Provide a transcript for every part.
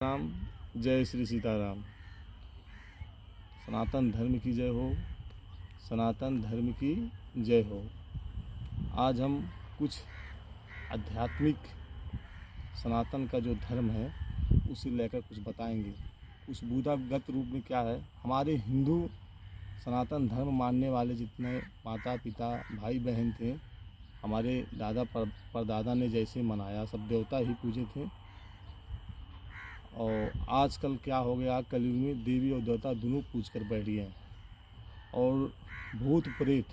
राम। जय श्री सीताराम। सनातन धर्म की जय हो। सनातन धर्म की जय हो। आज हम कुछ आध्यात्मिक सनातन का जो धर्म है उसे लेकर कुछ बताएंगे। उस बुद्धागत रूप में क्या है, हमारे हिंदू सनातन धर्म मानने वाले जितने माता पिता भाई बहन थे, हमारे दादा परदादा ने जैसे मनाया, सब देवता ही पूजे थे। और आजकल क्या हो गया, कलयुग में देवी और देवता दोनों पूज कर बैठ गए हैं। और भूत प्रेत,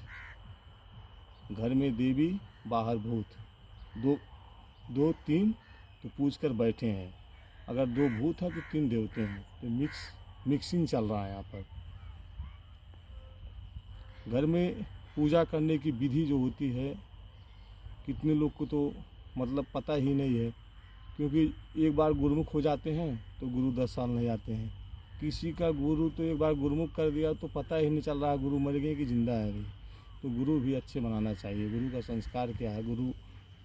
घर में देवी बाहर भूत, दो तीन तो पूज कर बैठे हैं। अगर दो भूत हैं तो तीन देवते हैं, तो मिक्सिंग चल रहा है यहाँ पर। घर में पूजा करने की विधि जो होती है, कितने लोग को तो मतलब पता ही नहीं है, क्योंकि एक बार गुरुमुख हो जाते हैं तो गुरु 10 साल नहीं आते हैं। किसी का गुरु तो एक बार गुरुमुख कर दिया तो पता ही नहीं चल रहा गुरु मर गए कि जिंदा है अभी। तो गुरु भी अच्छे बनाना चाहिए। गुरु का संस्कार क्या है, गुरु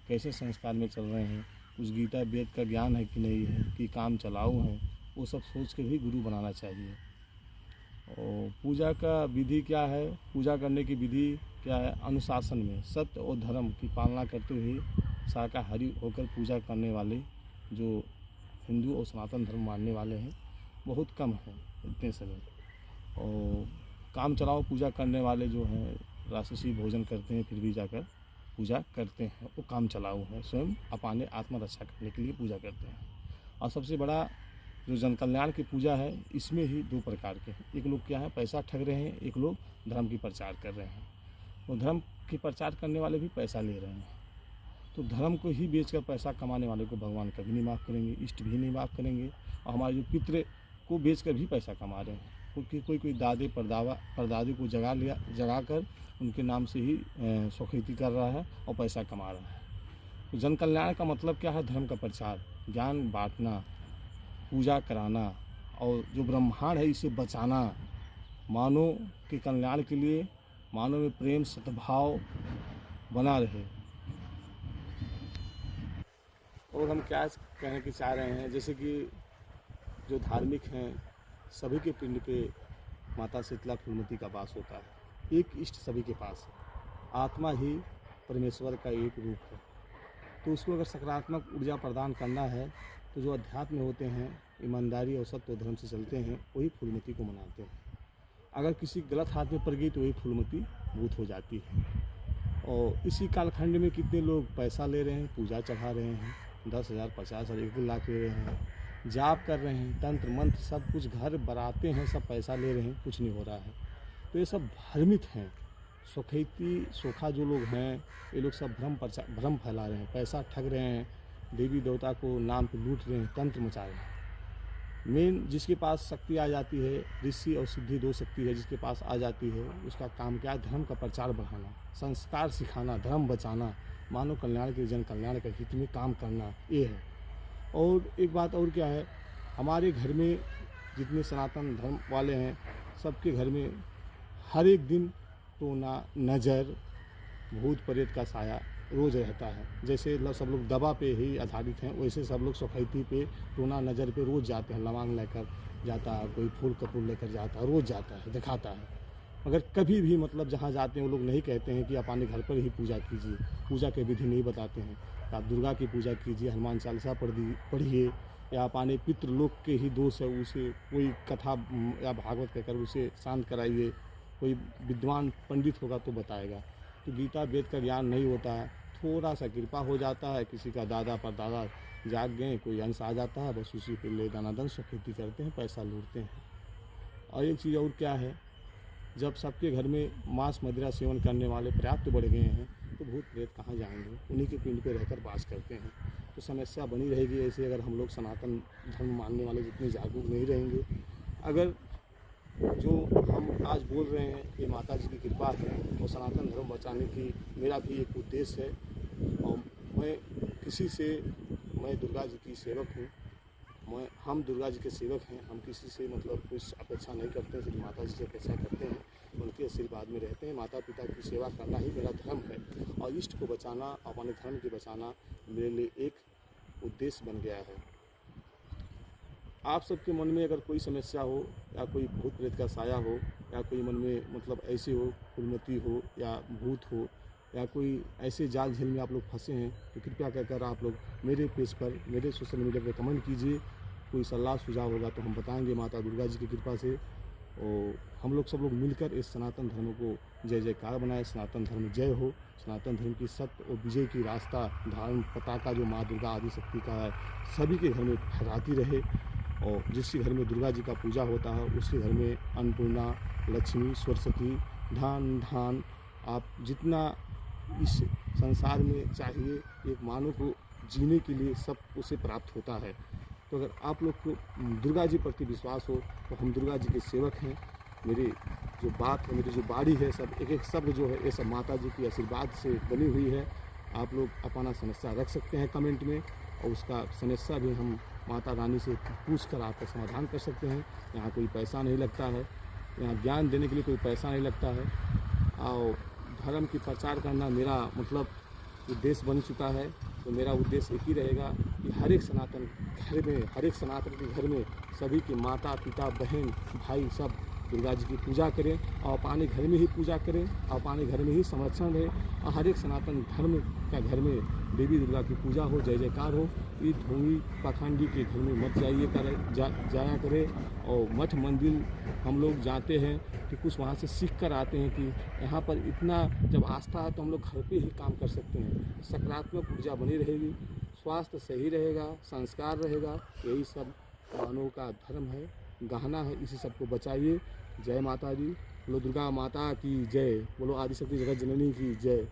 कैसे संस्कार में चल रहे हैं, कुछ गीता वेद का ज्ञान है कि नहीं है, कि काम चलाऊ हैं, वो सब सोच के भी गुरु बनाना चाहिए। और पूजा का विधि क्या है, पूजा करने की विधि क्या है, अनुशासन में सत्य और धर्म की पालना करते हुए शाकाहारी होकर पूजा करने वाले जो हिंदू और सनातन धर्म मानने वाले हैं बहुत कम हैं इतने समय। और काम चलाओ पूजा करने वाले जो हैं, राक्षसी भोजन करते हैं फिर भी जाकर पूजा करते हैं, वो काम चलाऊ हैं, स्वयं अपने आत्मरक्षा करने के लिए पूजा करते हैं। और सबसे बड़ा जो जन कल्याण की पूजा है, इसमें ही दो प्रकार के हैं। एक लोग क्या है, पैसा ठग रहे हैं, एक लोग धर्म की प्रचार कर रहे हैं। वो धर्म की प्रचार करने वाले भी पैसा ले रहे हैं। तो धर्म को ही बेचकर पैसा कमाने वाले को भगवान कभी नहीं माफ़ करेंगे, इष्ट भी नहीं माफ़ करेंगे। और हमारे जो पितृ को बेचकर भी पैसा कमा रहे हैं, क्योंकि कोई दादे परदादे को जगा कर उनके नाम से ही स्वखीर्ति कर रहा है और पैसा कमा रहा है। तो जन कल्याण का मतलब क्या है, धर्म का प्रचार, ज्ञान बांटना, पूजा कराना, और जो ब्रह्मांड है इसे बचाना, मानव के कल्याण के लिए, मानव में प्रेम सद्भाव बना रहे। और हम क्या कहने की चाह रहे हैं, जैसे कि जो धार्मिक हैं सभी के पिंड पे माता शीतला फूलमती का वास होता है। एक इष्ट सभी के पास है, आत्मा ही परमेश्वर का एक रूप है। तो उसको अगर सकारात्मक ऊर्जा प्रदान करना है तो जो अध्यात्म में होते हैं, ईमानदारी और सत्य धर्म से चलते हैं, वही फूलमती को मनाते हैं। अगर किसी गलत हाथ में पड़ गई तो वही फूलमती भूत हो जाती है। और इसी कालखंड में कितने लोग पैसा ले रहे हैं, पूजा चढ़ा रहे हैं, 10,000 50,000 1 लाख ले रहे हैं, जाप कर रहे हैं, तंत्र मंत्र सब कुछ घर बनाते हैं, सब पैसा ले रहे हैं, कुछ नहीं हो रहा है। तो ये सब भ्रमित हैं। सोखा जो लोग हैं, ये लोग सब भ्रम फैला रहे हैं, पैसा ठग रहे हैं, देवी देवता को नाम पे लूट रहे हैं, तंत्र मचा रहे हैं। मेन जिसके पास शक्ति आ जाती है, ऋषि और सिद्धि दो शक्ति है, जिसके पास आ जाती है उसका काम क्या है, धर्म का प्रचार बढ़ाना, संस्कार सिखाना, धर्म बचाना, मानव कल्याण के, जन कल्याण के हित में काम करना, ये है। और एक बात और क्या है, हमारे घर में जितने सनातन धर्म वाले हैं, सबके घर में हर एक दिन टोना, नज़र, भूत प्रेत का साया रोज़ रहता है। जैसे सब लोग दवा पे ही आधारित हैं, वैसे सब लोग सफाइती पे, टोना, नज़र पे रोज़ जाते हैं। लवांग लेकर जाता है, कोई फूल कपूर लेकर जाता है, रोज़ जाता है, दिखाता है। मगर कभी भी मतलब जहाँ जाते हैं वो लोग नहीं कहते हैं कि आप अपने घर पर ही पूजा कीजिए, पूजा के विधि नहीं बताते हैं। आप दुर्गा की पूजा कीजिए, हनुमान चालीसा पढ़िए, या अपने पितृलोक के ही दोष है उसे कोई कथा या भागवत कहकर उसे शांत कराइए, कोई विद्वान पंडित होगा तो बताएगा। तो गीता वेद का ज्ञान नहीं होता है, थोड़ा सा कृपा हो जाता है, किसी का दादा परदादा जाग गए, कोई अंश आ जाता है, बस उसी पे ले दाना दन स्वखीर्ति करते हैं, पैसा लूटते हैं। और एक चीज़ और क्या है, जब सबके घर में मांस मदिरा सेवन करने वाले पर्याप्त बढ़ गए हैं तो भूत प्रेत कहाँ जाएंगे, उन्हीं के पिंड पे रहकर वास करते हैं। तो समस्या बनी रहेगी ऐसे, अगर हम लोग सनातन धर्म मानने वाले जितने जागरूक नहीं रहेंगे। अगर जो हम आज बोल रहे हैं कि माता जी की कृपा है और सनातन धर्म बचाने की मेरा भी एक उद्देश्य है। और मैं दुर्गा जी की सेवक हूँ, हम दुर्गा जी के सेवक हैं। हम किसी से मतलब कुछ अपेक्षा नहीं करते हैं, सिर्फ माता जी से अपेक्षा करते हैं, उनके आशीर्वाद में रहते हैं। माता पिता की सेवा करना ही मेरा धर्म है, और इष्ट को बचाना, अपने धर्म के बचाना मेरे लिए एक उद्देश्य बन गया है। आप सबके मन में अगर कोई समस्या हो या कोई भूत प्रेत का साया हो या कोई मन में मतलब ऐसे हो, फूलमती हो या भूत हो या कोई ऐसे जाल झेल में आप लोग फंसे हैं, तो कृपया कर आप लोग मेरे पेज पर, मेरे सोशल मीडिया पर कमेंट कीजिए। कोई सलाह सुझाव होगा तो हम बताएंगे माता दुर्गा जी की कृपा से। और हम लोग सब लोग मिलकर इस सनातन धर्म को जय जयकार बनाए। सनातन धर्म जय हो। सनातन धर्म की सत्य और विजय की रास्ता धारण पताका जो माँ दुर्गा आदि शक्ति का है, सभी के घर में फहराती रहे। और जिसके घर में दुर्गा जी का पूजा होता है उसके घर में अन्नपूर्णा, लक्ष्मी, सरस्वती, धान आप जितना इस संसार में चाहिए एक मानव को जीने के लिए सब उसे प्राप्त होता है। तो अगर आप लोग को दुर्गा जी प्रति विश्वास हो तो हम दुर्गा जी के सेवक हैं। मेरी जो बात है, मेरी जो बाड़ी है, सब एक एक शब्द जो है ये सब माता जी की आशीर्वाद से बनी हुई है। आप लोग अपना समस्या रख सकते हैं कमेंट में और उसका समस्या भी हम माता रानी से पूछ कर आपका समाधान कर सकते हैं। यहाँ कोई पैसा नहीं लगता है, यहाँ ज्ञान देने के लिए कोई पैसा नहीं लगता है। और धर्म की प्रचार करना मेरा मतलब उद्देश्य बन चुका है। तो मेरा उद्देश्य एक ही रहेगा कि हर एक सनातन घर में, हर एक सनातन के घर में सभी के माता पिता बहन भाई सब दुर्गा जी की पूजा करें और अपने घर में ही पूजा करें और अपने घर में ही संरक्षण रहे। और हर एक सनातन धर्म का घर में देवी दुर्गा की पूजा हो, जय जयकार हो। ये ढोंगी पाखंडी के घर में मत जाया करें। और मठ मंदिर हम लोग जाते हैं तो कुछ वहाँ से सीख कर आते हैं कि यहाँ पर इतना जब आस्था है तो हम लोग घर पे ही काम कर सकते हैं। सकारात्मक ऊर्जा बनी रहेगी, स्वास्थ्य सही रहेगा, संस्कार रहेगा। यही सब मानव का धर्म है, गहना है। इसी सब को बचाइए। जय माता दी। बोलो दुर्गा माता की जय। बोलो आदिशक्ति जगत जननी की जय।